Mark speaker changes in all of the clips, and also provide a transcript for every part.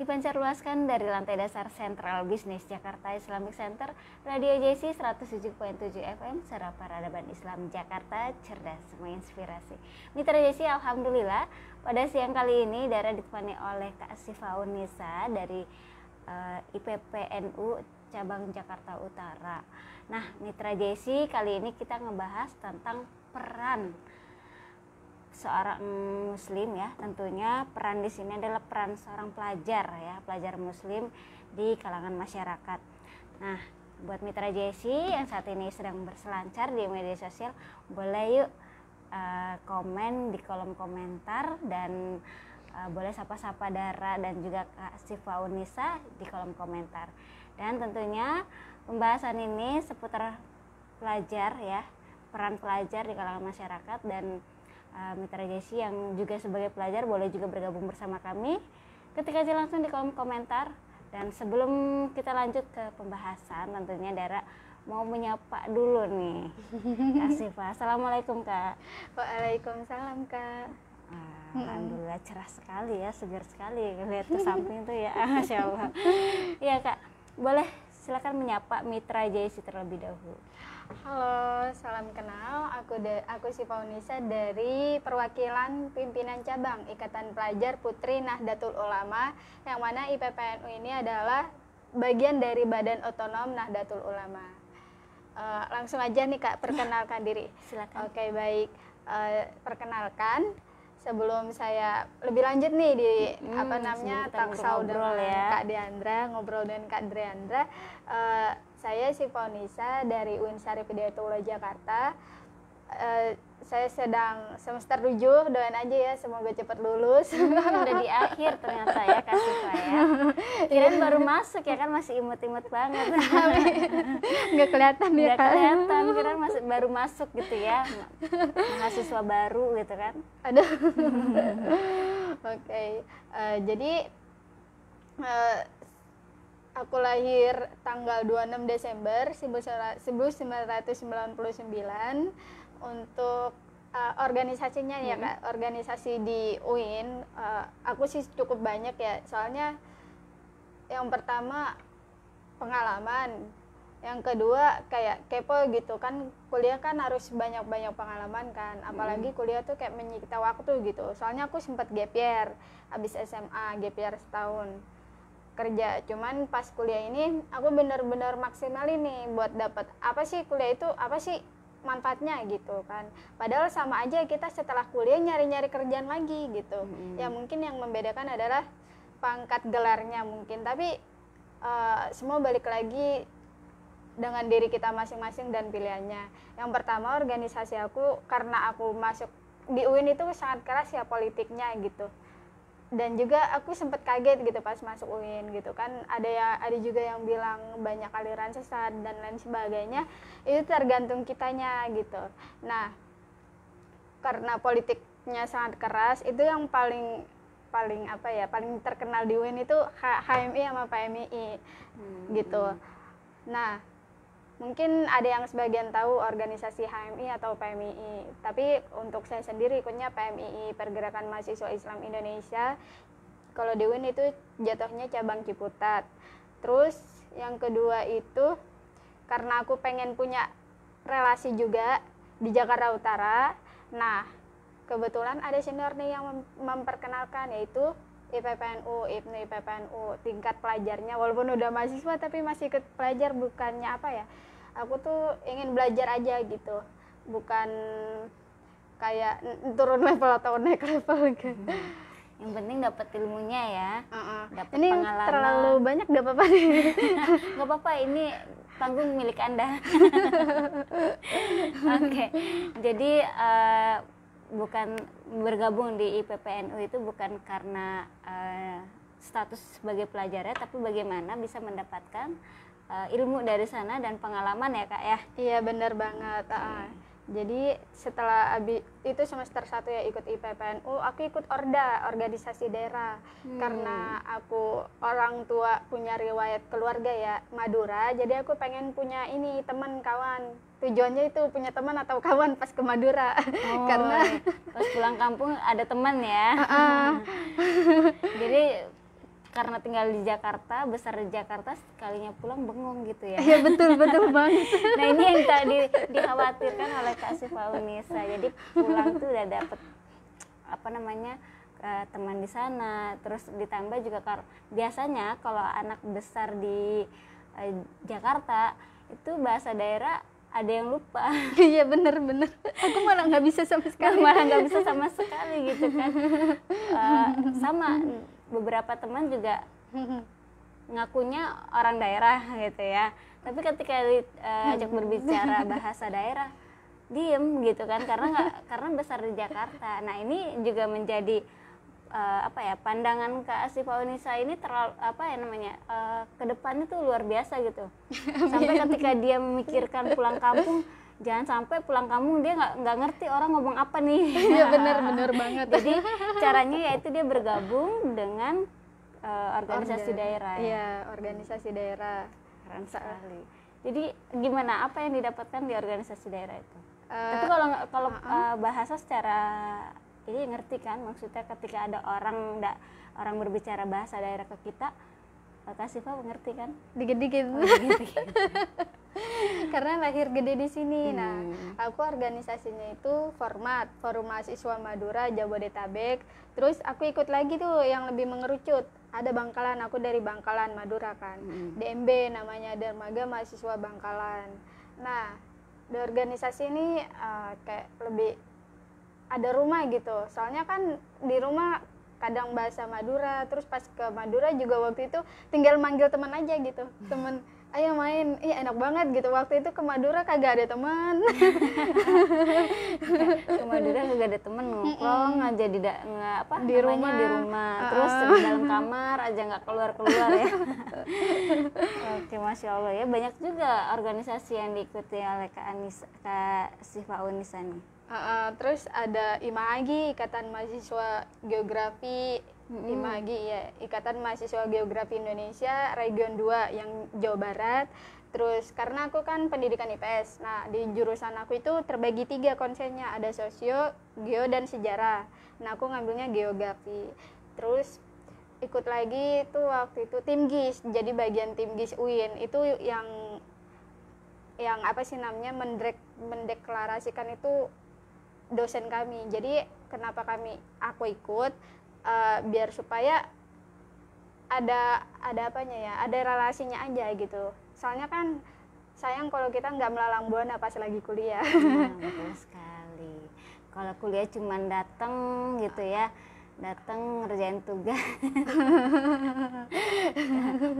Speaker 1: Dipancarluaskan dari lantai dasar Sentral Bisnis Jakarta Islamic Center, Radio JC 107.7 FM, Suara Peradaban Islam Jakarta, cerdas menginspirasi. Mitra JC, alhamdulillah pada siang kali ini Dara ditemani oleh Kak Sifaunisa dari IPPNU cabang Jakarta Utara. Nah, Mitra JC, kali ini kita ngebahas tentang peran seorang muslim ya. Tentunya peran di sini adalah peran seorang pelajar ya, pelajar muslim di kalangan masyarakat. Nah, buat Mitra JC yang saat ini sedang berselancar di media sosial, boleh yuk komen di kolom komentar dan boleh sapa-sapa Dara dan juga Kak Sifaunisa di kolom komentar. Dan tentunya pembahasan ini seputar pelajar ya, peran pelajar di kalangan masyarakat, dan Mitra JC yang juga sebagai pelajar boleh juga bergabung bersama kami. Ketik aja langsung di kolom komentar. Dan sebelum kita lanjut ke pembahasan, tentunya Dara mau menyapa dulu nih Kak Sifa. Assalamualaikum Kak.
Speaker 2: Waalaikumsalam Kak.
Speaker 1: Alhamdulillah cerah sekali ya, segar sekali lihat ke samping tuh ya. Masya Allah. Iya Kak, boleh silakan menyapa Mitra JC terlebih dahulu.
Speaker 2: Halo, salam kenal. Aku Sifaunisa dari perwakilan pimpinan cabang Ikatan Pelajar Putri Nahdlatul Ulama, yang mana IPPNU ini adalah bagian dari Badan Otonom Nahdlatul Ulama. Langsung aja nih Kak, perkenalkan diri.
Speaker 1: Silakan.
Speaker 2: Oke, baik. Perkenalkan, sebelum saya lebih lanjut nih di talk show dengan
Speaker 1: ya.
Speaker 2: Kak Diandra, ngobrol dengan Kak Diandra. Saya Sifaunisa dari UIN Syarif Hidayatullah Jakarta. Saya sedang semester 7, doain aja ya semoga cepat lulus.
Speaker 1: Udah di akhir ternyata ya Kak Sifa ya. Kirain baru masuk ya kan, masih imut-imut banget.
Speaker 2: Nggak kelihatan ya
Speaker 1: Nggak
Speaker 2: Kak.
Speaker 1: kelihatan, kirain baru masuk gitu ya. Mahasiswa baru gitu kan.
Speaker 2: Aduh. Oke. Jadi aku lahir tanggal 26 Desember 1999 untuk organisasinya ya Kak. Organisasi di UIN aku sih cukup banyak ya. Soalnya yang pertama pengalaman, yang kedua kayak kepo gitu kan, kuliah kan harus banyak-banyak pengalaman kan, apalagi kuliah tuh kayak menyita waktu gitu. Soalnya aku sempat gap year, habis SMA gap year setahun kerja, cuman pas kuliah ini aku bener-bener maksimal ini buat dapat apa sih kuliah itu, apa sih manfaatnya gitu kan. Padahal sama aja kita setelah kuliah nyari-nyari kerjaan lagi gitu. Ya mungkin yang membedakan adalah pangkat gelarnya mungkin, tapi semua balik lagi dengan diri kita masing-masing dan pilihannya. Yang pertama, organisasi aku, karena aku masuk di UIN itu sangat keras ya politiknya gitu. Dan juga aku sempat kaget gitu pas masuk UIN gitu kan, ada juga yang bilang banyak aliran sesat dan lain sebagainya. Itu tergantung kitanya gitu. Nah, karena politiknya sangat keras, itu yang paling terkenal di UIN itu HMI sama PMII gitu. Nah, mungkin ada yang sebagian tahu organisasi HMI atau PMII, tapi untuk saya sendiri ikutnya PMII, Pergerakan Mahasiswa Islam Indonesia. Kalau di UIN itu jatuhnya cabang Ciputat. Terus yang kedua itu karena aku pengen punya relasi juga di Jakarta Utara. Nah, kebetulan ada senior nih yang memperkenalkan, yaitu IPPNU, tingkat pelajarnya, walaupun udah mahasiswa tapi masih ikut pelajar. Bukannya apa ya, aku tuh ingin belajar aja gitu, bukan kayak turun level atau naik level gitu.
Speaker 1: Yang penting dapat ilmunya ya, dapat
Speaker 2: ini
Speaker 1: pengalaman.
Speaker 2: Terlalu banyak gak apa-apa nih.
Speaker 1: Gak apa-apa, ini panggung milik Anda. Oke. Jadi bukan bergabung di IPPNU itu bukan karena status sebagai pelajarnya, tapi bagaimana bisa mendapatkan ilmu dari sana dan pengalaman ya Kak ya.
Speaker 2: Iya benar banget. Jadi setelah itu semester 1 ya ikut IPPNU, aku ikut ORDA, organisasi daerah. Karena aku orang tua punya riwayat keluarga ya Madura, jadi aku pengen punya ini teman kawan. Tujuannya itu punya teman atau kawan pas ke Madura. Karena
Speaker 1: pas pulang kampung ada teman ya. Jadi karena tinggal di Jakarta, besar di Jakarta, sekalinya pulang bengong gitu ya.
Speaker 2: Iya betul banget.
Speaker 1: Nah ini yang tadi dikhawatirkan oleh Kak Syifa Unisa. Jadi pulang tuh udah dapet apa namanya teman di sana, terus ditambah juga biasanya kalau anak besar di Jakarta itu bahasa daerah ada yang lupa.
Speaker 2: Iya bener. Aku malah nggak bisa sama sekali.
Speaker 1: Gitu kan. Sama beberapa teman juga ngakunya orang daerah gitu ya. Tapi ketika diajak berbicara bahasa daerah diem gitu kan, karena besar di Jakarta. Nah ini juga menjadi pandangan Kak Syifa Unisa ini terlalu ke depannya tuh luar biasa gitu. Sampai ketika dia memikirkan pulang kampung, jangan sampai pulang kampung dia nggak ngerti orang ngomong apa nih.
Speaker 2: Iya bener banget.
Speaker 1: Jadi caranya yaitu dia bergabung dengan organisasi daerah.
Speaker 2: Iya, organisasi daerah.
Speaker 1: Keren sekali. Jadi gimana, apa yang didapatkan di organisasi daerah itu? Tapi kalau bahasa secara ini ngerti kan, maksudnya ketika ada orang berbicara bahasa daerah ke kita, Kak Syifa mengerti kan?
Speaker 2: Dikit-dikit. Karena lahir gede di sini. Nah, aku organisasinya itu Forum Mahasiswa Madura Jabodetabek. Terus aku ikut lagi tuh yang lebih mengerucut. Ada Bangkalan, aku dari Bangkalan Madura kan. DMB namanya, Dermaga Mahasiswa Bangkalan. Nah, di organisasi ini kayak lebih ada rumah gitu. Soalnya kan di rumah kadang bahasa Madura, terus pas ke Madura juga waktu itu tinggal manggil teman aja gitu. Temen, ayo main, enak banget gitu. Waktu itu ke Madura kagak ada teman.
Speaker 1: Ke Madura kagak ada teman, nongkrong aja di rumah. Terus di dalam kamar aja nggak keluar ya. Oke, Masya Allah ya, banyak juga organisasi yang diikuti oleh Kak Syifa Unisa nih.
Speaker 2: Terus ada IMAGI, Ikatan Mahasiswa Geografi, IMAGI ya, Ikatan Mahasiswa Geografi Indonesia Region 2 yang Jawa Barat. Terus karena aku kan pendidikan IPS, nah di jurusan aku itu terbagi 3 konsennya, ada sosio, geo, dan sejarah. Nah aku ngambilnya geografi. Terus ikut lagi itu waktu itu tim GIS, jadi bagian tim GIS UIN itu yang apa sih namanya, mendeklarasikan itu dosen kami. Jadi kenapa aku ikut, biar supaya ada apanya ya, ada relasinya aja gitu. Soalnya kan sayang kalau kita nggak melalang buana pas lagi kuliah.
Speaker 1: Betul sekali. Kalau kuliah cuman datang gitu ya, datang ngerjain tugas,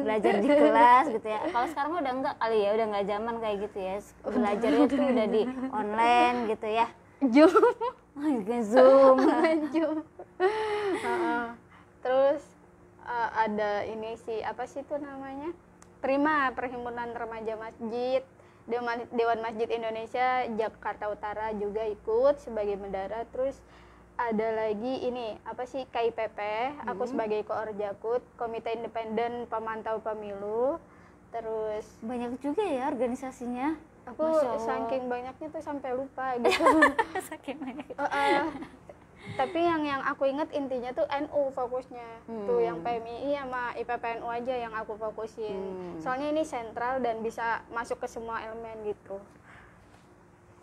Speaker 1: belajar di kelas gitu ya. Kalau sekarang udah enggak kali ya, udah nggak zaman kayak gitu ya. Belajarnya tuh udah di online gitu ya. Zoom.
Speaker 2: Terus ada ini sih, apa sih itu namanya, Prima, Perhimpunan Remaja Masjid, Dewan Masjid Indonesia Jakarta Utara juga ikut sebagai bendara. Terus ada lagi ini, apa sih, KIPP, aku sebagai Koorjakut, Komite Independen Pemantau Pemilu. Terus
Speaker 1: banyak juga ya organisasinya.
Speaker 2: Aku saking banyaknya tuh sampai lupa gitu.
Speaker 1: Saking banyak.
Speaker 2: Tapi yang aku inget intinya tuh NU fokusnya. Tuh yang PMII sama IPPNU aja yang aku fokusin. Soalnya ini sentral dan bisa masuk ke semua elemen gitu.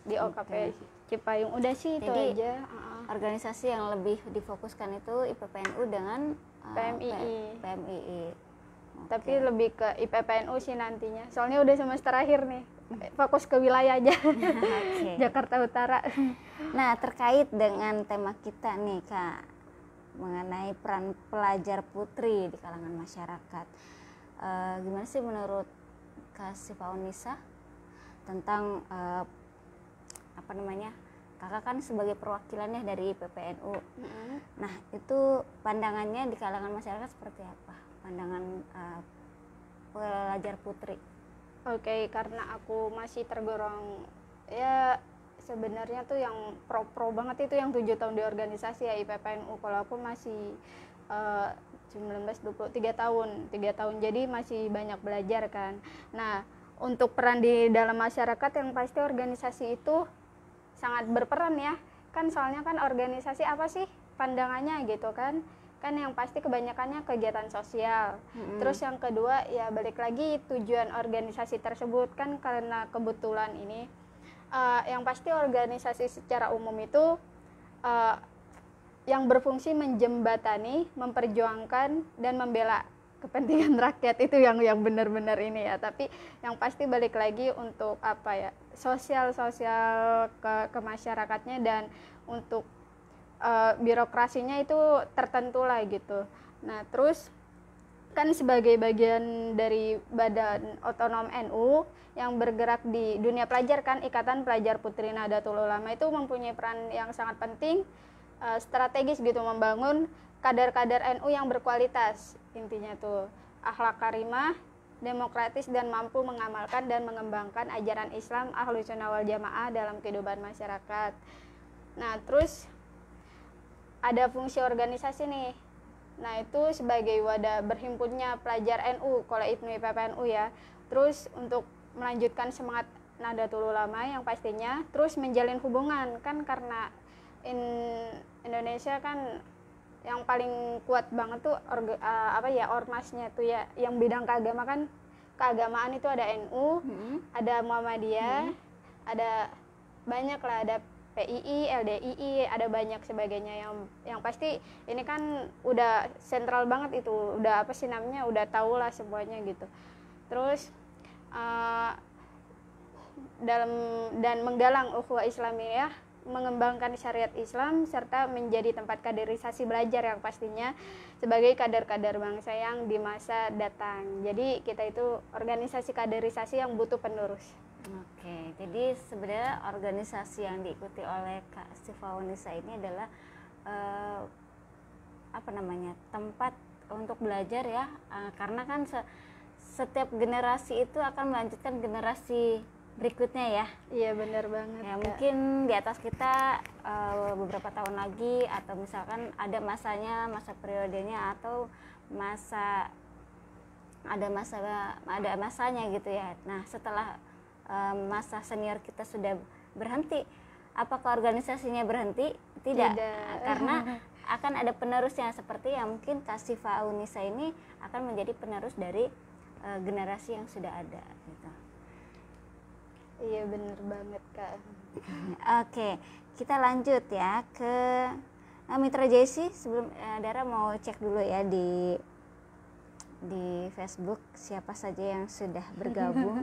Speaker 2: Di OKP Cipayung. Udah sih itu aja.
Speaker 1: Organisasi yang lebih difokuskan itu IPPNU dengan PMII.
Speaker 2: Tapi lebih ke IPPNU sih nantinya. Soalnya udah semester akhir nih. Fokus ke wilayah aja. Jakarta Utara.
Speaker 1: Nah, terkait dengan tema kita nih Kak, mengenai peran pelajar putri di kalangan masyarakat, gimana sih menurut Kak Syifa Unisa tentang kakak kan sebagai perwakilannya dari IPPNU. Nah, itu pandangannya di kalangan masyarakat seperti apa? Pandangan pelajar putri.
Speaker 2: Oke, karena aku masih tergolong ya sebenarnya tuh yang pro banget itu yang 7 tahun di organisasi ya IPPNU. Kalau aku masih 3 tahun, jadi masih banyak belajar kan. Nah, untuk peran di dalam masyarakat yang pasti organisasi itu sangat berperan ya. Kan soalnya kan organisasi apa sih pandangannya gitu kan, kan yang pasti kebanyakannya kegiatan sosial. Terus yang kedua ya balik lagi tujuan organisasi tersebut kan karena kebetulan ini yang pasti organisasi secara umum itu yang berfungsi menjembatani, memperjuangkan dan membela kepentingan rakyat, itu yang benar-benar ini ya. Tapi yang pasti balik lagi untuk apa ya, sosial ke masyarakatnya, dan untuk birokrasinya itu tertentu lah gitu. Nah terus kan sebagai bagian dari Badan Otonom NU yang bergerak di dunia pelajar kan, Ikatan Pelajar Putri Nahdlatul Ulama itu mempunyai peran yang sangat penting, strategis gitu, membangun kader-kader NU yang berkualitas. Intinya tuh akhlak karimah, demokratis, dan mampu mengamalkan dan mengembangkan ajaran Islam Ahlus Sunnah wal Jamaah dalam kehidupan masyarakat. Nah terus ada fungsi organisasi nih. Nah itu sebagai wadah berhimpunnya pelajar NU, kalau IPNU PPNU ya. Terus untuk melanjutkan semangat Nahdlatul Ulama yang pastinya, terus menjalin hubungan kan, karena Indonesia kan yang paling kuat banget tuh ormasnya tuh ya, yang bidang keagamaan itu ada NU, ada Muhammadiyah, ada banyak lah, ada PII, LDII, ada banyak sebagainya. Yang pasti ini kan udah sentral banget itu, udah apa sih namanya, udah tau lah semuanya gitu. Terus dan menggalang ukhuwah Islamiyah, mengembangkan syariat Islam, serta menjadi tempat kaderisasi belajar yang pastinya sebagai kader-kader bangsa yang di masa datang. Jadi kita itu organisasi kaderisasi yang butuh penerus.
Speaker 1: Oke, jadi sebenarnya organisasi yang diikuti oleh Kak Sifaunisa ini adalah tempat untuk belajar ya, karena kan setiap generasi itu akan melanjutkan generasi berikutnya ya.
Speaker 2: Iya benar banget
Speaker 1: ya.
Speaker 2: Kak.
Speaker 1: Mungkin di atas kita beberapa tahun lagi, atau misalkan ada masa periodenya, atau ada masanya gitu ya. Nah setelah masa senior kita sudah berhenti, apakah organisasinya berhenti? Tidak. Karena akan ada penerusnya, seperti yang mungkin Kak Sifaunisa ini akan menjadi penerus dari generasi yang sudah ada gitu.
Speaker 2: Iya bener banget Kak.
Speaker 1: Oke, kita lanjut ya ke Mitra Jesi. Sebelum Dara mau cek dulu ya di Facebook siapa saja yang sudah bergabung.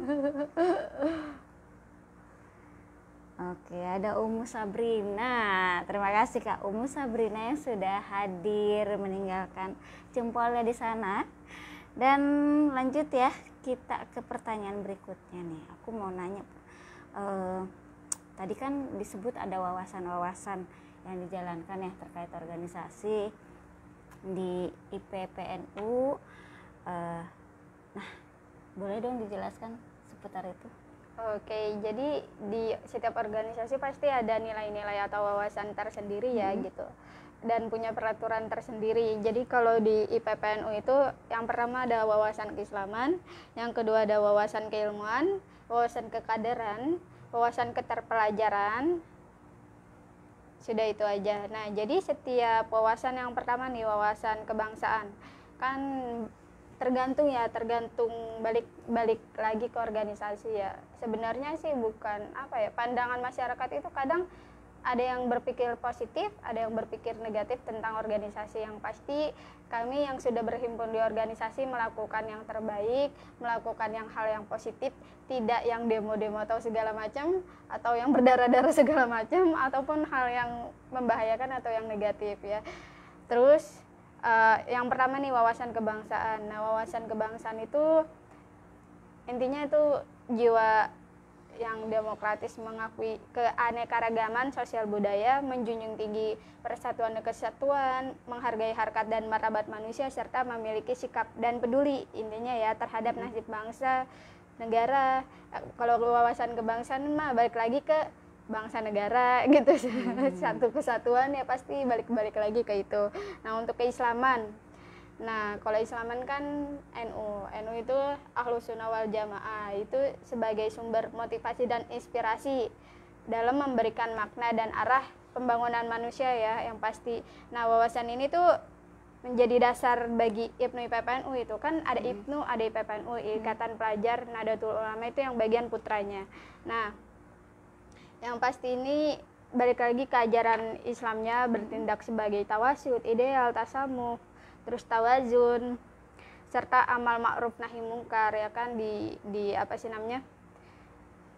Speaker 1: Oke, ada Umu Sabrina. Terima kasih Kak Umu Sabrina yang sudah hadir, meninggalkan jempolnya di sana. Dan lanjut ya, kita ke pertanyaan berikutnya nih. Aku mau nanya, tadi kan disebut ada wawasan-wawasan yang dijalankan ya terkait organisasi di IPPNU. Nah, boleh dong dijelaskan seputar itu?
Speaker 2: Oke, jadi di setiap organisasi pasti ada nilai-nilai atau wawasan tersendiri ya gitu, dan punya peraturan tersendiri. Jadi kalau di IPPNU itu yang pertama ada wawasan keislaman, yang kedua ada wawasan keilmuan, wawasan kekaderan, wawasan keterpelajaran. Sudah itu aja. Nah, jadi setiap wawasan, yang pertama nih wawasan kebangsaan, kan tergantung balik lagi ke organisasi ya. Sebenarnya sih bukan pandangan masyarakat itu kadang ada yang berpikir positif, ada yang berpikir negatif tentang organisasi. Yang pasti kami yang sudah berhimpun di organisasi melakukan yang terbaik, melakukan hal yang positif, tidak yang demo-demo atau segala macam, atau yang berdarah-darah segala macam, ataupun hal yang membahayakan atau yang negatif ya. Terus yang pertama nih wawasan kebangsaan. Nah, wawasan kebangsaan itu intinya itu jiwa yang demokratis, mengakui keanekaragaman sosial budaya, menjunjung tinggi persatuan dan kesatuan, menghargai harkat dan martabat manusia, serta memiliki sikap dan peduli intinya ya terhadap nasib bangsa, negara. Kalau wawasan kebangsaan mah balik lagi ke bangsa negara gitu. Satu kesatuan ya pasti balik lagi ke itu. Nah, untuk keislaman, nah kalau Islaman kan NU itu Ahlus Sunnah wal Jamaah, itu sebagai sumber motivasi dan inspirasi dalam memberikan makna dan arah pembangunan manusia ya yang pasti. Nah, wawasan ini tuh menjadi dasar bagi IPNU IPPNU itu kan ada IPNU, ada IPPNU, Ikatan Pelajar Nahdlatul Ulama itu yang bagian putranya. Nah, yang pasti ini balik lagi ke ajaran Islamnya, bertindak sebagai tawasud, ideal, tasamuh, terus tawazun, serta amal ma'ruf nahi mungkar, ya kan, di apa sih namanya,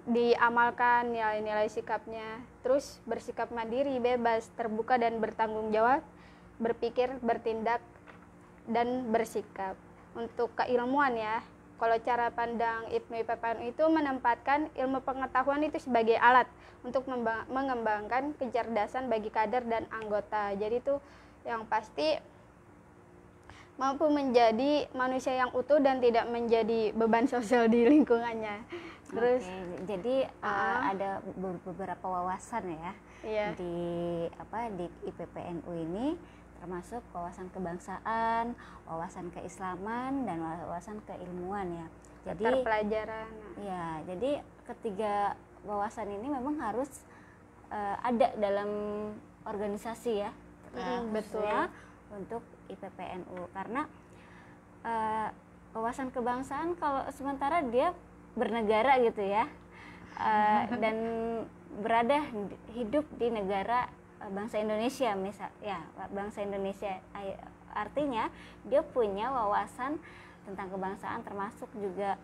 Speaker 2: diamalkan nilai-nilai sikapnya, terus bersikap mandiri, bebas, terbuka dan bertanggung jawab, berpikir, bertindak, dan bersikap. Untuk keilmuan ya, kalau cara pandang IPNU IPPNU itu menempatkan ilmu pengetahuan itu sebagai alat untuk mengembangkan kecerdasan bagi kader dan anggota. Jadi itu yang pasti mampu menjadi manusia yang utuh dan tidak menjadi beban sosial di lingkungannya. Terus
Speaker 1: jadi ada beberapa wawasan ya,
Speaker 2: iya,
Speaker 1: di IPPNU ini, termasuk wawasan kebangsaan, wawasan keislaman, dan wawasan keilmuan ya. Jadi
Speaker 2: terpelajaran.
Speaker 1: Ya, jadi ketiga wawasan ini memang harus ada dalam organisasi ya, khususnya untuk IPPNU, karena wawasan kebangsaan kalau sementara dia bernegara gitu ya, dan berada hidup di negara bangsa Indonesia misal ya, bangsa Indonesia, artinya dia punya wawasan tentang kebangsaan, termasuk juga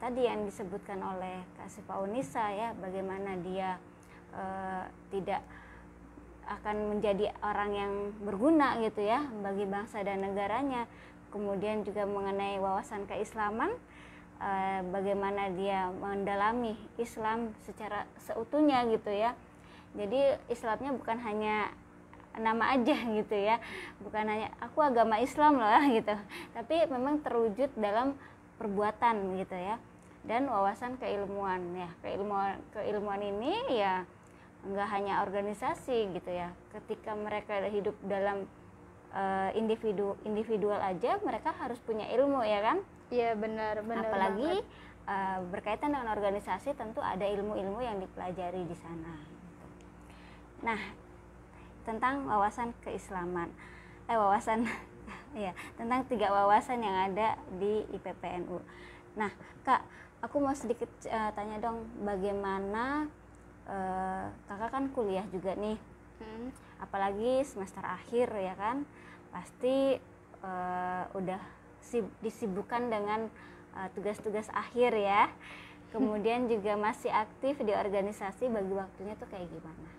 Speaker 1: tadi yang disebutkan oleh Kak Sifaunisa ya, bagaimana dia tidak akan menjadi orang yang berguna gitu ya bagi bangsa dan negaranya. Kemudian juga mengenai wawasan keislaman, bagaimana dia mendalami Islam secara seutuhnya gitu ya. Jadi Islamnya bukan hanya nama aja gitu ya, bukan hanya aku agama Islam loh gitu, tapi memang terwujud dalam perbuatan gitu ya. Dan wawasan keilmuan ya, keilmuan ini ya enggak hanya organisasi gitu ya, ketika mereka hidup dalam individual aja mereka harus punya ilmu ya kan.
Speaker 2: Iya, benar
Speaker 1: apalagi berkaitan dengan organisasi, tentu ada ilmu-ilmu yang dipelajari di sana. Nah, tentang wawasan keislaman, wawasan ya, tentang 3 wawasan yang ada di IPPNU. Nah, Kak, aku mau sedikit tanya dong, bagaimana kakak kan kuliah juga nih, apalagi semester akhir ya kan, pasti udah disibukkan dengan tugas-tugas akhir ya, kemudian juga masih aktif di organisasi, bagi waktunya tuh kayak gimana?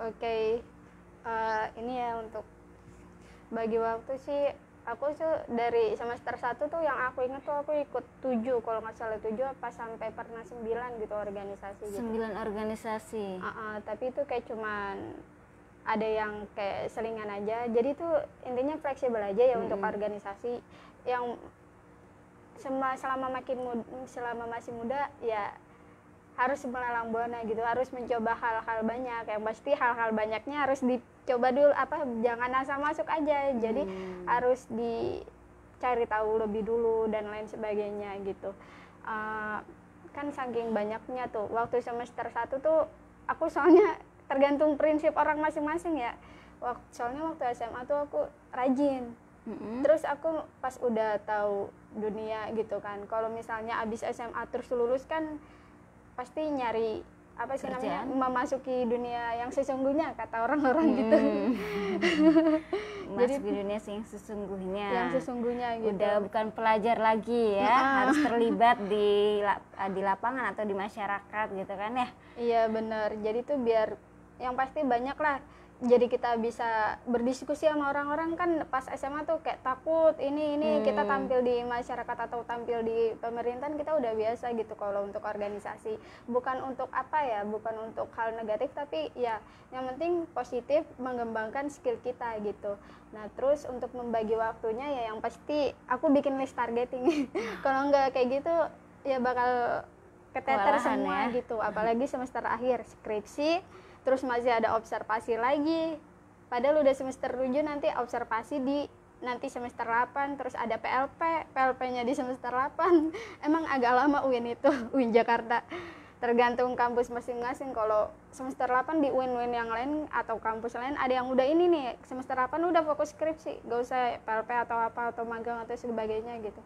Speaker 2: Oke. Ini ya, untuk bagi waktu sih aku tuh dari semester 1 tuh yang aku ingat tuh aku ikut 7, kalau nggak salah 7 apa sampai pernah 9 gitu organisasi gitu.
Speaker 1: 9 organisasi.
Speaker 2: Tapi itu kayak cuman ada yang kayak selingan aja, jadi tuh intinya fleksibel aja ya untuk organisasi yang selama masih muda ya harus melalang buana gitu, harus mencoba hal-hal banyak. Yang pasti hal-hal banyaknya harus dicoba dulu, jangan asal masuk aja, jadi harus dicari tahu lebih dulu dan lain sebagainya gitu. Kan saking banyaknya tuh waktu semester 1 tuh aku soalnya tergantung prinsip orang masing-masing ya. Soalnya waktu SMA tuh aku rajin. Terus aku pas udah tahu dunia gitu kan, kalau misalnya abis SMA terus lulus kan pasti nyari apa sih namanya, memasuki dunia yang sesungguhnya kata orang-orang gitu.
Speaker 1: Jadi dunia yang sesungguhnya.
Speaker 2: Yang sesungguhnya gitu.
Speaker 1: Udah bukan pelajar lagi ya, harus terlibat di lapangan atau di masyarakat gitu kan ya.
Speaker 2: Iya benar. Jadi tuh biar yang pasti banyak lah. Jadi kita bisa berdiskusi sama orang-orang kan. Pas SMA tuh kayak takut ini kita tampil di masyarakat atau tampil di pemerintahan kita udah biasa gitu. Kalau untuk organisasi bukan untuk bukan untuk hal negatif, tapi ya yang penting positif, mengembangkan skill kita gitu. Nah terus untuk membagi waktunya ya yang pasti aku bikin list targeting. Kalau nggak kayak gitu ya bakal keteter semua ya. Gitu, apalagi semester akhir skripsi, terus masih ada observasi lagi, padahal udah semester 7 nanti observasi nanti semester 8, terus ada PLP-nya di semester 8. Emang agak lama UIN itu, UIN Jakarta. tergantung kampus masing-masing. Kalau semester 8 di UIN yang lain atau kampus lain ada yang udah ini nih, semester 8 udah fokus skripsi, gak usah PLP atau apa atau magang atau sebagainya gitu.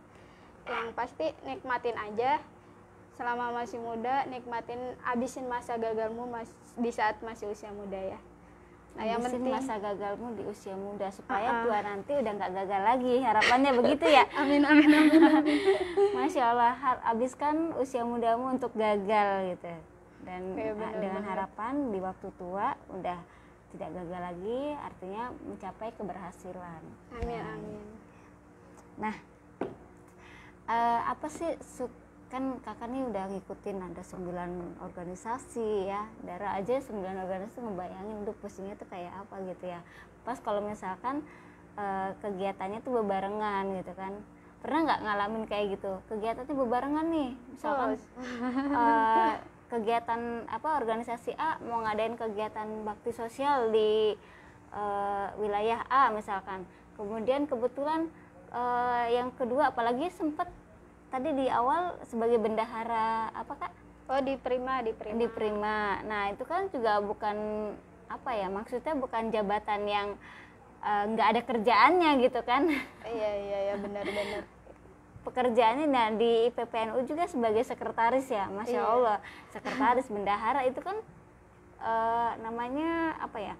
Speaker 2: Yang pasti nikmatin aja selama masih muda, nikmatin, abisin masa gagalmu di saat masih usia muda ya. Nah, yang penting
Speaker 1: masa gagalmu di usia muda supaya tua nanti udah nggak gagal lagi, harapannya begitu ya.
Speaker 2: Amin amin amin, amin.
Speaker 1: Masya Allah, habiskan usia mudamu untuk gagal gitu, dan
Speaker 2: ya, bener,
Speaker 1: dengan
Speaker 2: bener.
Speaker 1: harapan di waktu tua udah tidak gagal lagi, artinya mencapai keberhasilan.
Speaker 2: Amin amin.
Speaker 1: Nah, apa sih kan kakak nih udah ngikutin ada 9 organisasi ya, Dara aja 9 organisasi, ngebayangin tuh pusingnya tuh kayak apa gitu ya. Pas kalau misalkan kegiatannya tuh bebarengan gitu kan, pernah nggak ngalamin kayak gitu, kegiatannya bebarengan nih, misalkan kegiatan apa, organisasi A mau ngadain kegiatan bakti sosial di wilayah A misalkan, kemudian kebetulan yang kedua apalagi sempet tadi di awal sebagai bendahara apa Kak?
Speaker 2: Oh di Prima.
Speaker 1: Nah itu kan juga bukan apa ya, maksudnya bukan jabatan yang nggak ada kerjaannya gitu kan?
Speaker 2: Iya benar-benar.
Speaker 1: Pekerjaannya nah di PPNU juga sebagai sekretaris ya, Masya Allah, sekretaris bendahara itu kan namanya apa ya?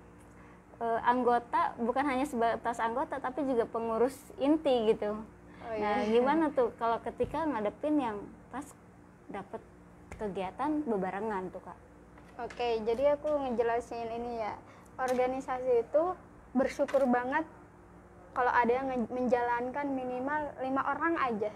Speaker 1: Anggota, bukan hanya sebatas anggota tapi juga pengurus inti gitu. Nah gimana tuh kalau ketika ngadepin yang pas dapet kegiatan bebarengan tuh Kak?
Speaker 2: Oke, jadi aku ngejelasin ini ya, organisasi itu bersyukur banget kalau ada yang menjalankan minimal 5 orang aja.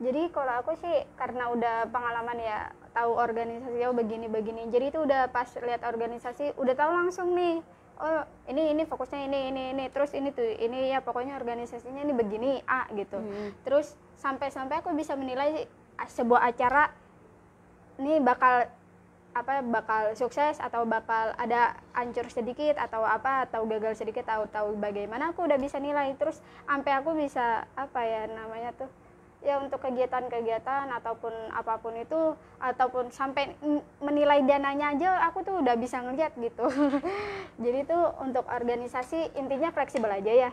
Speaker 2: Jadi kalau aku sih karena udah pengalaman ya, tahu organisasi begini, jadi itu udah pas lihat organisasi udah tahu langsung nih, oh ini fokusnya ini terus ini tuh ini ya, pokoknya organisasinya ini begini A gitu. Terus sampai aku bisa menilai sebuah acara ini bakal sukses atau bakal ada hancur sedikit atau apa atau gagal sedikit, tahu bagaimana aku udah bisa nilai. Terus sampai aku bisa apa ya namanya tuh ya, untuk kegiatan ataupun apapun itu, ataupun sampai menilai dananya aja aku tuh udah bisa ngeliat gitu. Jadi tuh untuk organisasi intinya fleksibel aja ya.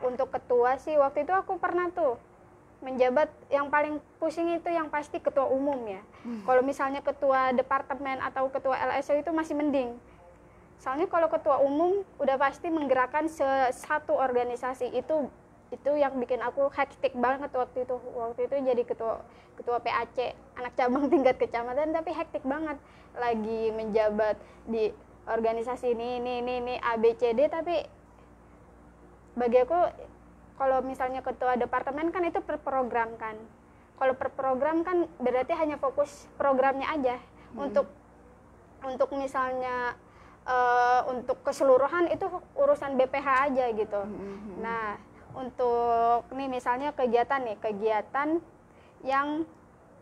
Speaker 2: Untuk ketua sih waktu itu aku pernah tuh menjabat, yang paling pusing itu yang pasti ketua umum ya. Kalau misalnya ketua departemen atau ketua LSO itu masih mending. Soalnya kalau ketua umum udah pasti menggerakkan satu organisasi, itu yang bikin aku hektik banget waktu itu jadi ketua PAC anak cabang tingkat kecamatan, tapi hektik banget lagi menjabat di organisasi ini ABCD. Tapi bagi aku kalau misalnya ketua departemen kan itu per program kan, kalau per program kan berarti hanya fokus programnya aja. Untuk misalnya untuk keseluruhan itu urusan BPH aja gitu. Nah untuk nih misalnya kegiatan yang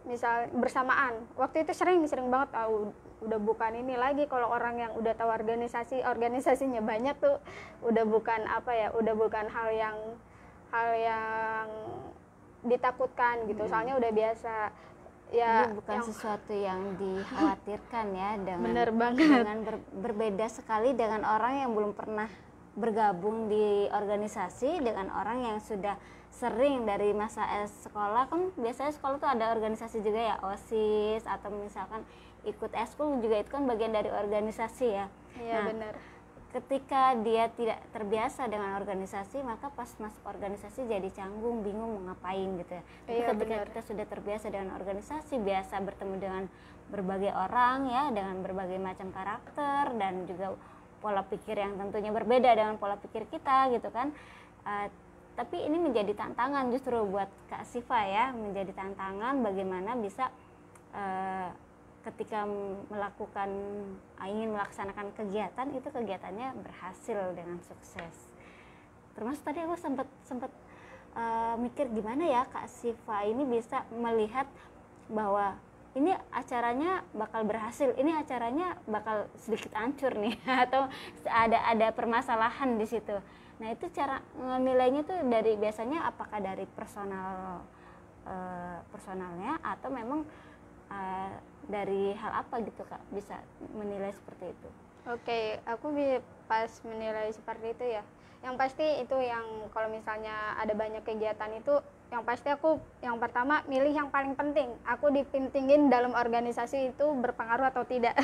Speaker 2: misal bersamaan, waktu itu sering banget tahu, udah bukan ini lagi, kalau orang yang udah tahu organisasinya banyak tuh udah bukan apa ya, udah bukan hal yang ditakutkan gitu. Soalnya udah biasa ya,
Speaker 1: bukan sesuatu yang dikhawatirkan ya, dengan berbeda sekali dengan orang yang belum pernah bergabung di organisasi dengan orang yang sudah sering dari masa sekolah. Kan biasanya sekolah tuh ada organisasi juga ya, OSIS atau misalkan ikut eskul juga, itu kan bagian dari organisasi ya.
Speaker 2: Iya benar.
Speaker 1: Ketika dia tidak terbiasa dengan organisasi, maka pas masuk organisasi jadi canggung, bingung mau ngapain gitu ya. Tapi ketika kita sudah terbiasa dengan organisasi, biasa bertemu dengan berbagai orang ya, dengan berbagai macam karakter dan juga pola pikir yang tentunya berbeda dengan pola pikir kita gitu kan. Tapi ini menjadi tantangan justru buat Kak Siva ya, menjadi tantangan bagaimana bisa ketika ingin melaksanakan kegiatan itu kegiatannya berhasil dengan sukses. Termasuk tadi aku sempat mikir gimana ya Kak Siva ini bisa melihat bahwa ini acaranya bakal berhasil, ini acaranya bakal sedikit hancur nih atau ada permasalahan di situ. Nah itu cara nilainya tuh biasanya apakah dari personalnya atau memang dari hal apa gitu Kak bisa menilai seperti itu?
Speaker 2: Oke, aku pas menilai seperti itu ya, yang pasti itu yang kalau misalnya ada banyak kegiatan itu, yang pasti aku yang pertama milih yang paling penting. Aku dipentingin dalam organisasi itu berpengaruh atau tidak.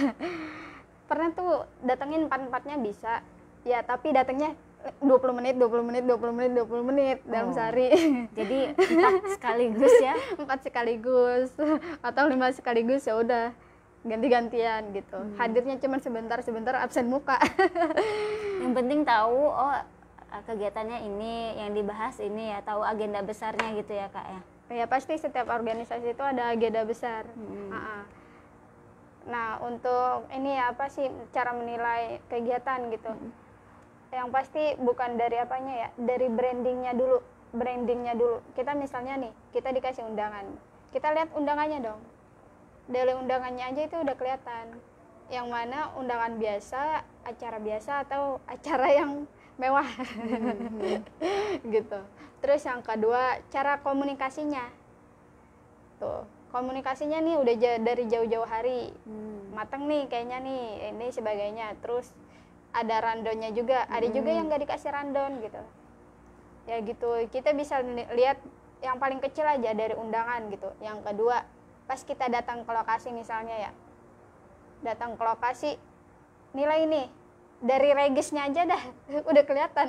Speaker 2: Pernah tuh datengin 4-4-nya bisa, ya tapi datangnya 20 menit dalam sehari.
Speaker 1: Jadi 4 sekaligus ya?
Speaker 2: 4 sekaligus atau 5 sekaligus, ya udah ganti-gantian gitu. Hadirnya cuma sebentar absen muka.
Speaker 1: Yang penting tahu kegiatannya ini, yang dibahas ini ya, tahu agenda besarnya gitu ya Kak ya?
Speaker 2: Ya pasti setiap organisasi itu ada agenda besar. Nah untuk ini apa sih cara menilai kegiatan gitu? Yang pasti bukan dari apanya ya, dari brandingnya dulu. Kita misalnya nih, kita dikasih undangan, kita lihat undangannya dong. Dari undangannya aja itu udah kelihatan yang mana undangan biasa, acara biasa, atau acara yang mewah. Gitu. Terus yang kedua, cara komunikasinya tuh, komunikasinya nih udah dari jauh-jauh hari mateng nih kayaknya nih, ini sebagainya. Terus ada randonnya juga, ada juga yang nggak dikasih randon gitu ya. Gitu kita bisa lihat yang paling kecil aja dari undangan gitu. Yang kedua, pas kita datang ke lokasi misalnya ya, datang ke lokasi, nilai ini dari regisnya aja dah udah kelihatan.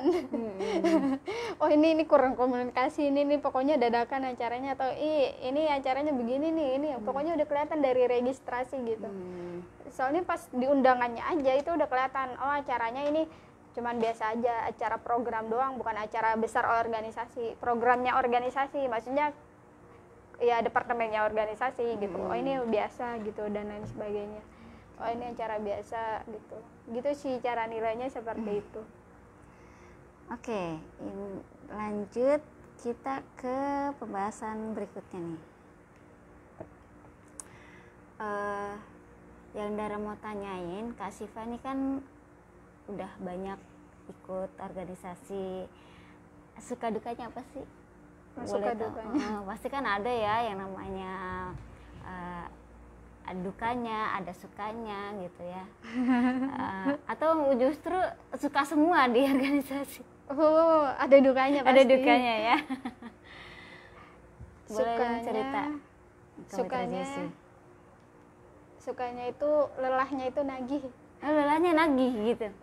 Speaker 2: Oh ini kurang komunikasi, ini pokoknya dadakan acaranya, atau ini acaranya begini nih, ini pokoknya udah kelihatan dari registrasi gitu. Soalnya pas di undangannya aja itu udah kelihatan, oh acaranya ini cuman biasa aja, acara program doang, bukan acara besar organisasi, programnya organisasi, maksudnya ya departemennya organisasi gitu. Oh ini biasa gitu dan lain sebagainya. Oh ini acara biasa gitu. Gitu sih cara nilainya seperti itu.
Speaker 1: Oke, lanjut kita ke pembahasan berikutnya nih. Yang Dara mau tanyain, Kak Siva ini kan udah banyak ikut organisasi, suka dukanya apa sih?
Speaker 2: Suka dukanya
Speaker 1: pasti kan ada ya yang namanya dukanya, ada sukanya gitu ya. Atau justru suka semua di organisasi?
Speaker 2: Oh, ada dukanya pasti.
Speaker 1: Ada dukanya ya.
Speaker 2: Boleh
Speaker 1: cerita.
Speaker 2: Sukanya itu lelahnya itu nagih.
Speaker 1: Lelahnya nagih gitu.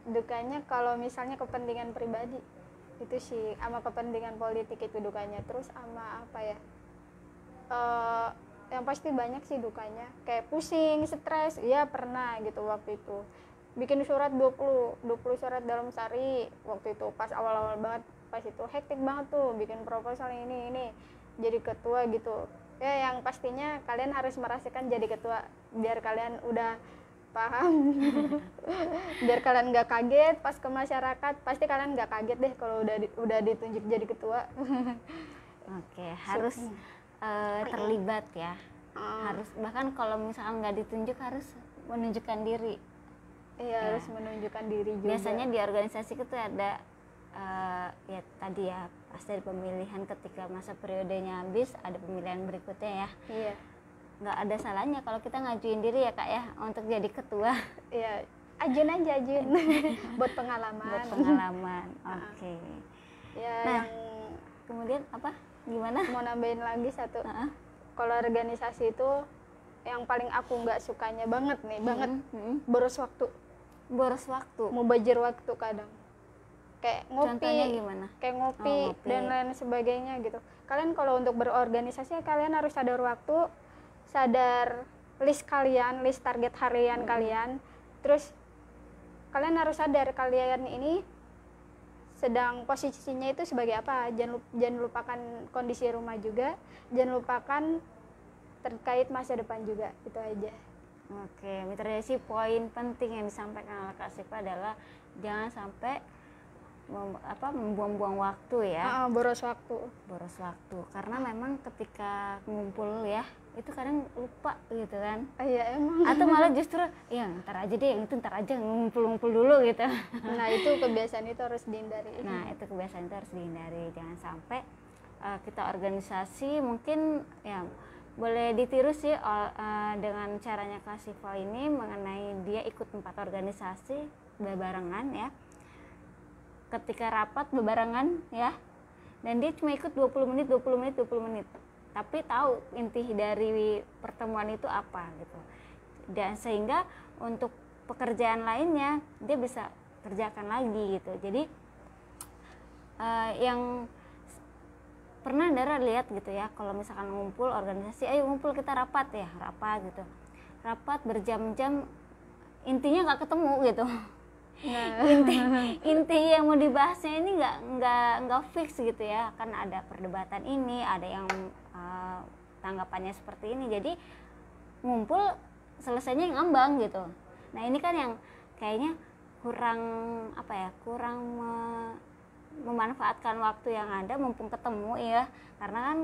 Speaker 2: Dukanya kalau misalnya kepentingan pribadi itu sih, sama kepentingan politik itu dukanya. Terus sama apa ya, yang pasti banyak sih dukanya, kayak pusing, stres. Iya pernah gitu waktu itu bikin surat 20 surat dalam sehari waktu itu, pas awal-awal banget, pas itu hektik banget tuh bikin proposal ini jadi ketua gitu ya. Yang pastinya kalian harus merasakan jadi ketua biar kalian udah paham. Biar kalian nggak kaget pas ke masyarakat, pasti kalian nggak kaget deh kalau udah ditunjuk jadi ketua.
Speaker 1: Oke, harus terlibat ya. Harus, bahkan kalau misalnya nggak ditunjuk harus menunjukkan diri.
Speaker 2: Iya,
Speaker 1: ya.
Speaker 2: Harus menunjukkan diri juga.
Speaker 1: Biasanya di organisasi itu ada ya tadi ya, pas dari pemilihan ketika masa periodenya habis, ada pemilihan berikutnya ya.
Speaker 2: Iya.
Speaker 1: Nggak ada salahnya kalau kita ngajuin diri ya Kak ya untuk jadi ketua.
Speaker 2: Iya, ajuin buat pengalaman.
Speaker 1: Oke.
Speaker 2: Ya,
Speaker 1: nah,
Speaker 2: yang
Speaker 1: kemudian apa gimana,
Speaker 2: mau nambahin lagi satu. Kalau organisasi itu yang paling aku nggak sukanya banget boros waktu, mau bajir waktu kadang, kayak
Speaker 1: contohnya gimana?
Speaker 2: Kayak ngopi dan lain sebagainya gitu. Kalian kalau untuk berorganisasi kalian harus sadar waktu, sadar list target harian kalian. Terus kalian harus sadar kalian ini sedang posisinya itu sebagai apa. Jangan lupakan kondisi rumah juga, jangan lupakan terkait masa depan juga. Itu aja.
Speaker 1: Oke, Mitra Desi, poin penting yang disampaikan oleh Kak Siva adalah jangan sampai membuang-buang waktu ya.
Speaker 2: Boros waktu
Speaker 1: karena memang ketika ngumpul ya itu kadang lupa gitu kan.
Speaker 2: Iya emang.
Speaker 1: Atau malah justru ya ntar aja deh, itu ntar aja ngumpul dulu gitu.
Speaker 2: Nah itu kebiasaan itu harus dihindari.
Speaker 1: Jangan sampai kita organisasi mungkin ya boleh ditiru sih dengan caranya Kak Siva ini mengenai dia ikut 4 organisasi bebarengan ya. Ketika rapat bebarengan ya, dan dia cuma ikut 20 menit, tapi tahu inti dari pertemuan itu apa gitu. Dan sehingga untuk pekerjaan lainnya dia bisa kerjakan lagi gitu. Jadi yang pernah Dara lihat gitu ya, kalau misalkan ngumpul organisasi, ayo ngumpul kita rapat ya, rapat gitu, rapat berjam-jam, intinya nggak ketemu gitu. Nah. inti yang mau dibahasnya ini nggak fix gitu ya, kan ada perdebatan ini, ada yang tanggapannya seperti ini, jadi ngumpul selesainya ngambang gitu. Nah ini kan yang kayaknya kurang memanfaatkan waktu yang ada mumpung ketemu ya, karena kan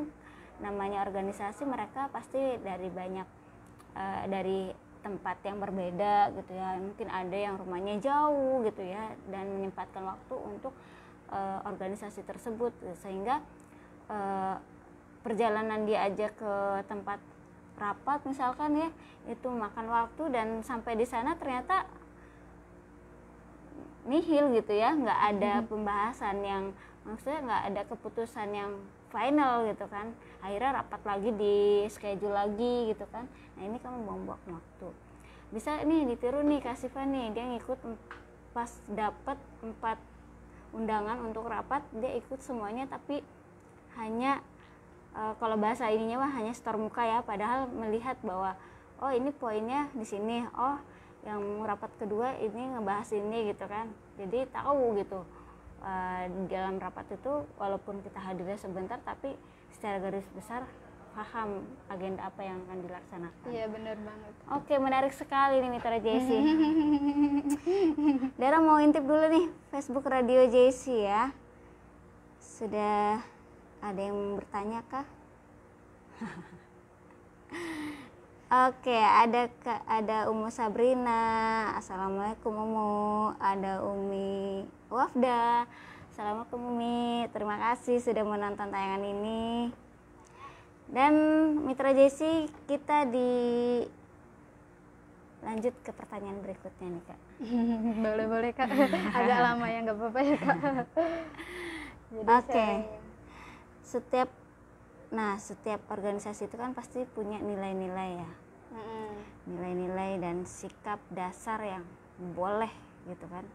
Speaker 1: namanya organisasi mereka pasti dari banyak dari tempat yang berbeda gitu ya, mungkin ada yang rumahnya jauh gitu ya, dan menyempatkan waktu untuk organisasi tersebut, sehingga perjalanan dia aja ke tempat rapat misalkan ya, itu makan waktu, dan sampai di sana ternyata nihil gitu ya, nggak ada pembahasan yang, maksudnya nggak ada keputusan yang final gitu kan, akhirnya rapat lagi, di schedule lagi gitu kan. Nah ini kan membuang waktu. Bisa nih ditiru nih Kak Siva nih, dia ngikut pas dapat 4 undangan untuk rapat, dia ikut semuanya, tapi hanya kalau bahasa ininya mah hanya setor muka ya, padahal melihat bahwa oh ini poinnya di sini, oh yang rapat kedua ini ngebahas ini gitu kan. Jadi tahu gitu di dalam rapat itu walaupun kita hadirnya sebentar, tapi secara garis besar paham agenda apa yang akan dilaksanakan.
Speaker 2: Iya benar banget.
Speaker 1: Oke, menarik sekali nih Mitra JC. Dara mau intip dulu nih Facebook Radio JC ya. Sudah ada yang bertanya kah? Oke, ada Umu Sabrina, assalamualaikum Umu. Ada Umi Wafda, assalamualaikum Umi. Terima kasih sudah menonton tayangan ini. Dan Mitra JC, kita lanjut ke pertanyaan berikutnya nih Kak.
Speaker 2: Boleh Kak, agak lama ya, nggak apa-apa ya Kak.
Speaker 1: Oke. Setiap organisasi itu kan pasti punya nilai-nilai ya, nilai-nilai dan sikap dasar yang boleh gitu kan,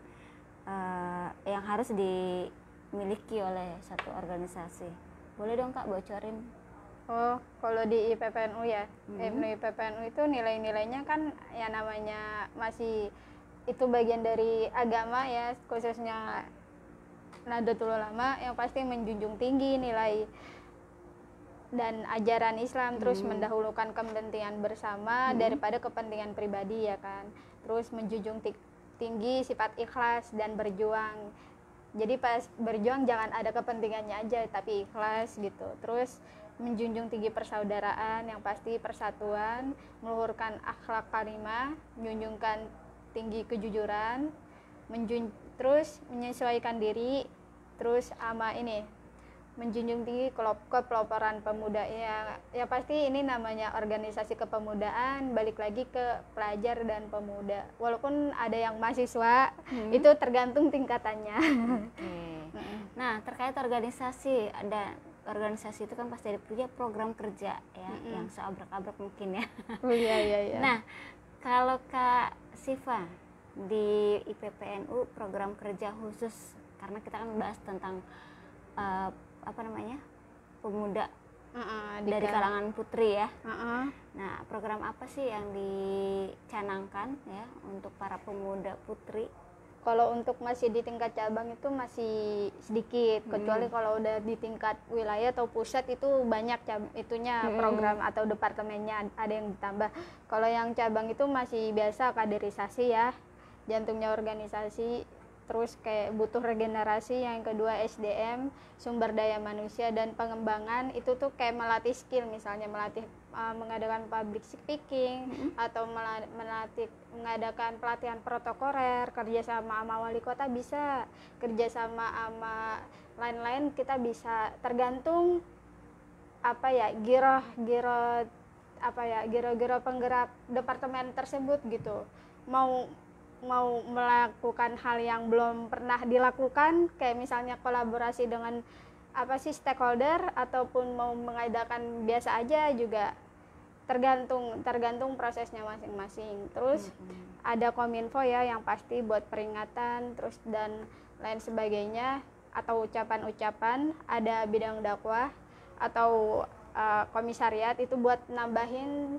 Speaker 1: yang harus dimiliki oleh satu organisasi. Boleh dong Kak bocorin?
Speaker 2: Oh, kalau di IPPNU ya, IPPNU itu nilai-nilainya kan ya namanya masih itu bagian dari agama ya, khususnya Nahdlatul Ulama, yang pasti menjunjung tinggi nilai dan ajaran Islam, terus mendahulukan kepentingan bersama daripada kepentingan pribadi ya kan, terus menjunjung tinggi sifat ikhlas dan berjuang. Jadi pas berjuang jangan ada kepentingannya aja tapi ikhlas gitu. Terus menjunjung tinggi persaudaraan, yang pasti persatuan, meluhurkan akhlak karimah, menjunjungkan tinggi kejujuran, terus menyesuaikan diri, terus menjunjung tinggi kepeloporan pemuda ya pasti ini namanya organisasi kepemudaan, balik lagi ke pelajar dan pemuda, walaupun ada yang mahasiswa itu tergantung tingkatannya.
Speaker 1: Nah terkait organisasi, ada organisasi itu kan pasti ada punya program kerja ya, yang seabrek-abrek mungkin ya.
Speaker 2: Iya.
Speaker 1: Nah kalau Kak Siva di IPPNU program kerja khusus, karena kita kan bahas tentang pemuda dari kalangan putri ya. Nah program apa sih yang dicanangkan ya untuk para pemuda putri?
Speaker 2: Kalau untuk masih di tingkat cabang itu masih sedikit, kecuali kalau udah di tingkat wilayah atau pusat itu banyak program atau departemennya ada yang ditambah. Kalau yang cabang itu masih biasa kaderisasi ya, jantungnya organisasi. Terus kayak butuh regenerasi, yang kedua SDM, sumber daya manusia dan pengembangan, itu tuh kayak melatih skill, misalnya melatih mengadakan public speaking, atau mengadakan pelatihan protokoler, kerjasama sama wali kota bisa, kerjasama sama lain-lain, kita bisa tergantung apa ya, giro penggerak departemen tersebut gitu, mau melakukan hal yang belum pernah dilakukan, kayak misalnya kolaborasi dengan stakeholder, ataupun mau mengadakan biasa aja juga, tergantung prosesnya masing-masing. Terus ada kominfo ya, yang pasti buat peringatan terus dan lain sebagainya, atau ucapan-ucapan. Ada bidang dakwah atau komisariat itu buat nambahin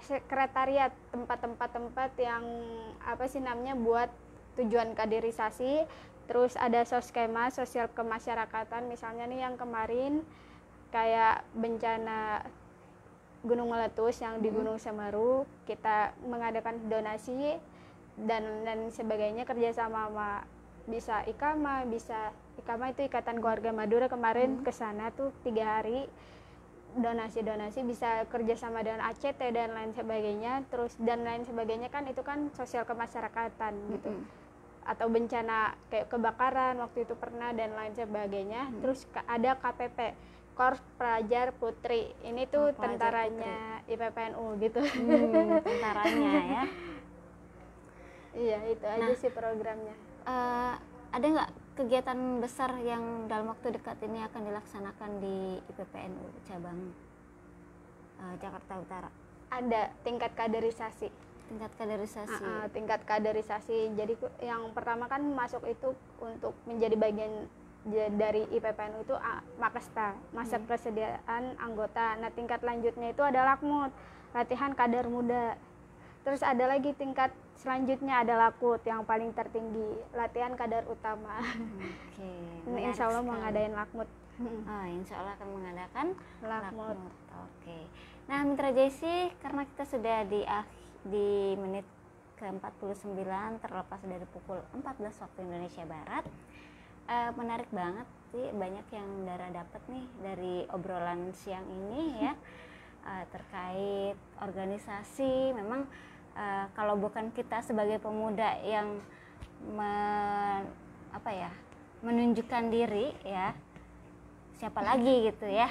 Speaker 2: sekretariat, tempat yang buat tujuan kaderisasi. Terus ada soskema, sosial kemasyarakatan, misalnya nih yang kemarin kayak bencana gunung meletus yang di Gunung Semeru, kita mengadakan donasi dan sebagainya, kerjasama sama IKAMA itu Ikatan Keluarga Madura, kemarin ke sana tuh 3 hari donasi bisa kerjasama dengan ACT dan lain sebagainya. Terus dan lain sebagainya kan itu kan sosial kemasyarakatan gitu, atau bencana kayak kebakaran waktu itu pernah dan lain sebagainya. Terus ada KPP, Korps Pelajar Putri, ini tuh tentaranya IPPNU gitu.
Speaker 1: Tentaranya ya.
Speaker 2: Iya, itu aja sih programnya.
Speaker 1: Ada nggak kegiatan besar yang dalam waktu dekat ini akan dilaksanakan di IPPNU cabang Jakarta Utara?
Speaker 2: Ada tingkat kaderisasi. Tingkat kaderisasi. Jadi yang pertama kan masuk itu untuk menjadi bagian dari IPPNU itu Makesta, masa persediaan anggota. Nah, tingkat lanjutnya itu ada Lakmut, latihan kader muda. Terus ada lagi tingkat selanjutnya ada Lakut, yang paling tertinggi, latihan kader utama. Insya Allah mengadain Lakmut.
Speaker 1: Insya Allah akan mengadakan
Speaker 2: Lakmut.
Speaker 1: Oke. Nah, Mitra Jessi, karena kita sudah di menit ke-49, terlepas dari pukul 14 waktu Indonesia Barat, menarik banget sih, banyak yang Dara dapat nih dari obrolan siang ini ya, terkait organisasi. Memang kalau bukan kita sebagai pemuda yang menunjukkan diri ya, siapa lagi gitu ya.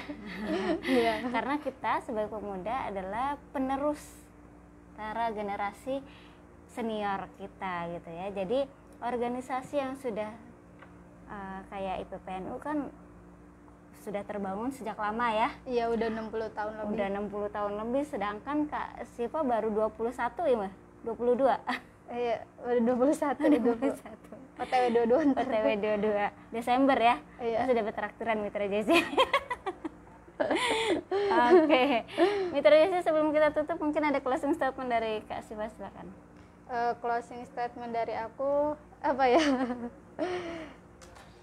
Speaker 1: Karena kita sebagai pemuda adalah penerus para generasi senior kita gitu ya. Jadi organisasi yang sudah kayak IPPNU kan sudah terbangun sejak lama ya.
Speaker 2: Iya, udah 60 tahun lebih.
Speaker 1: Udah 60 tahun lebih, sedangkan Kak Siva baru 21 ya, Mah? 22.
Speaker 2: Iya, udah 21. OTW 22.
Speaker 1: OTW 22 Desember ya.
Speaker 2: Iya.
Speaker 1: Sudah bertraktiran Mitra Jessi. Oke. Mitra Jessi, sebelum kita tutup mungkin ada closing statement dari Kak Siva, silakan.
Speaker 2: Closing statement dari aku apa ya?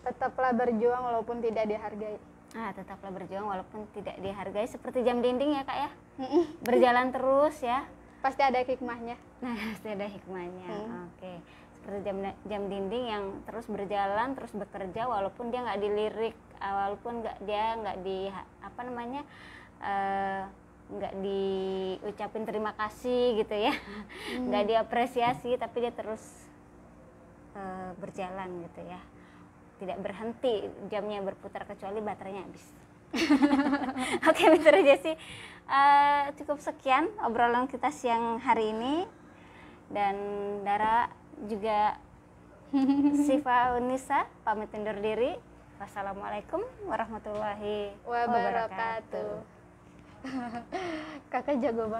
Speaker 2: Tetaplah berjuang walaupun tidak dihargai.
Speaker 1: Tetaplah berjuang walaupun tidak dihargai, seperti jam dinding ya Kak ya. Berjalan terus ya.
Speaker 2: Pasti ada hikmahnya.
Speaker 1: Nah, pasti ada hikmahnya. Oke. Seperti jam dinding yang terus berjalan, terus bekerja walaupun dia nggak dilirik, walaupun dia nggak nggak diucapin terima kasih gitu ya, nggak diapresiasi, tapi dia terus berjalan gitu ya, tidak berhenti jamnya berputar kecuali baterainya habis. Oke, Mitra Jessi, cukup sekian obrolan kita siang hari ini, dan Dara juga Siva Unisa pamit undur diri. Wassalamualaikum warahmatullahi wabarakatuh.
Speaker 2: Kakak jago banget.